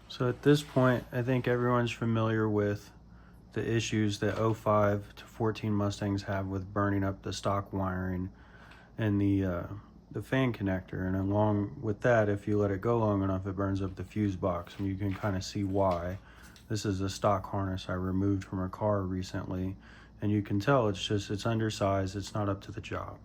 So at this point, I think everyone's familiar with the issues that 05 to 14 Mustangs have with burning up the stock wiring and the fan connector. And along with that, if you let it go long enough, it burns up the fuse box, and you can kind of see why. This is a stock harness I removed from a car recently, and you can tell it's undersized, it's not up to the job.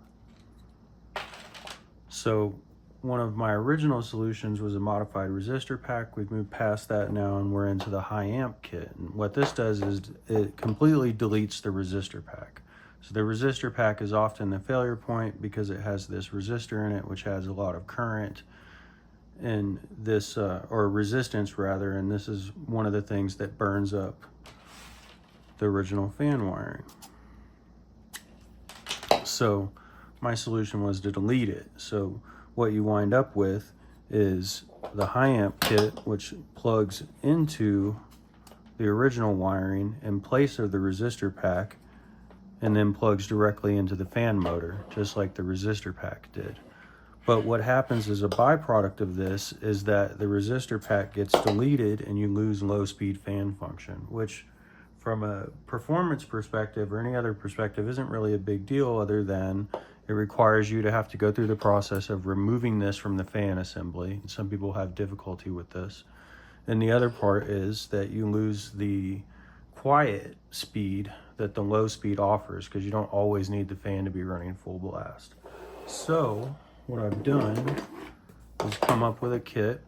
So one of my original solutions was a modified resistor pack. We've moved past that now, and we're into the high amp kit. And what this does is it completely deletes the resistor pack. So the resistor pack is often the failure point because it has this resistor in it, which has a lot of current and this, or resistance rather, and this is one of the things that burns up the original fan wiring. So my solution was to delete it. So what you wind up with is the high amp kit, which plugs into the original wiring in place of the resistor pack, and then plugs directly into the fan motor, just like the resistor pack did. But what happens as a byproduct of this is that the resistor pack gets deleted and you lose low speed fan function, which from a performance perspective or any other perspective isn't really a big deal, other than it requires you to have to go through the process of removing this from the fan assembly. Some people have difficulty with this. And the other part is that you lose the quiet speed that the low speed offers, because you don't always need the fan to be running full blast. So what I've done is come up with a kit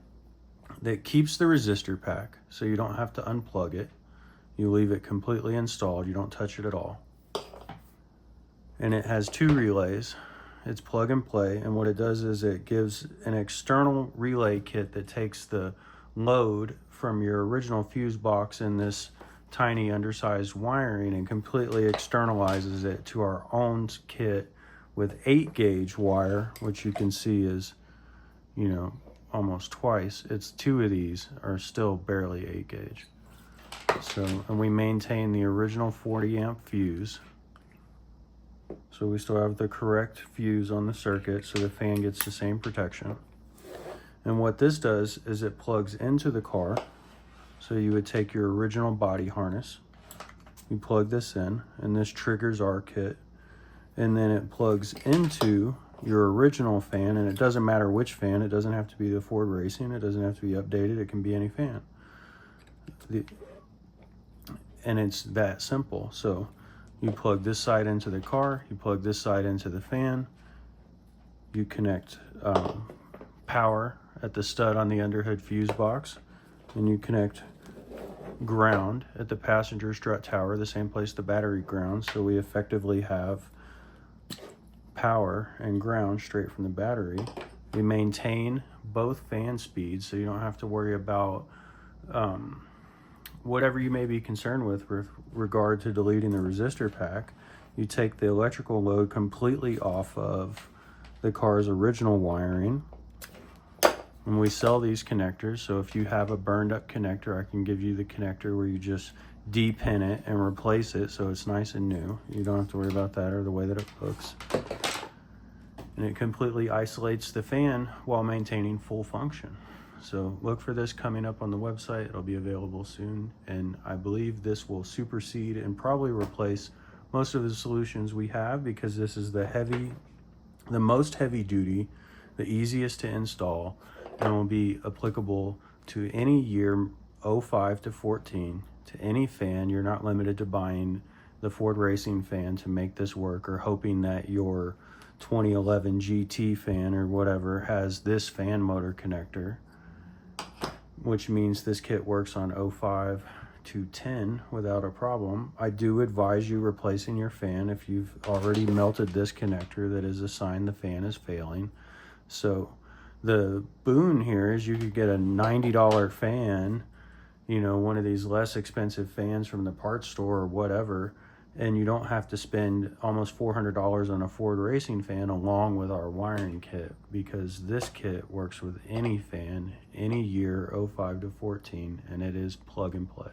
that keeps the resistor pack, so you don't have to unplug it. You leave it completely installed, you don't touch it at all. And it has two relays. It's plug and play, and what it does is it gives an external relay kit that takes the load from your original fuse box in this tiny undersized wiring and completely externalizes it to our own kit with 8-gauge wire, which you can see is, you know, almost twice. It's two of these are still barely 8-gauge. So, and we maintain the original 40 amp fuse. So we still have the correct fuse on the circuit, so the fan gets the same protection. And what this does is it plugs into the car. So you would take your original body harness, you plug this in, and this triggers our kit. And then it plugs into your original fan, and it doesn't matter which fan. It doesn't have to be the Ford Racing. It doesn't have to be updated. It can be any fan. And it's that simple. So you plug this side into the car, you plug this side into the fan, you connect power at the stud on the underhood fuse box, and you connect ground at the passenger strut tower, the same place the battery grounds. So we effectively have power and ground straight from the battery. We maintain both fan speeds, so you don't have to worry about whatever you may be concerned with regard to deleting the resistor pack. You take the electrical load completely off of the car's original wiring, and we sell these connectors. So if you have a burned up connector, I can give you the connector where you just de-pin it and replace it so it's nice and new. You don't have to worry about that or the way that it looks. And it completely isolates the fan while maintaining full function. So look for this coming up on the website. It'll be available soon, and I believe this will supersede and probably replace most of the solutions we have, because this is the most heavy duty, the easiest to install, and will be applicable to any year 05 to 14, to any fan. You're not limited to buying the Ford Racing fan to make this work, or hoping that your 2011 GT fan or whatever has this fan motor connector, which means this kit works on 05 to 10 without a problem. I do advise you replacing your fan if you've already melted this connector. That is a sign the fan is failing. So the boon here is you could get a $90 fan, you know, one of these less expensive fans from the parts store or whatever, and you don't have to spend almost $400 on a Ford Racing fan along with our wiring kit, because this kit works with any fan, any year 05 to 14, and it is plug and play.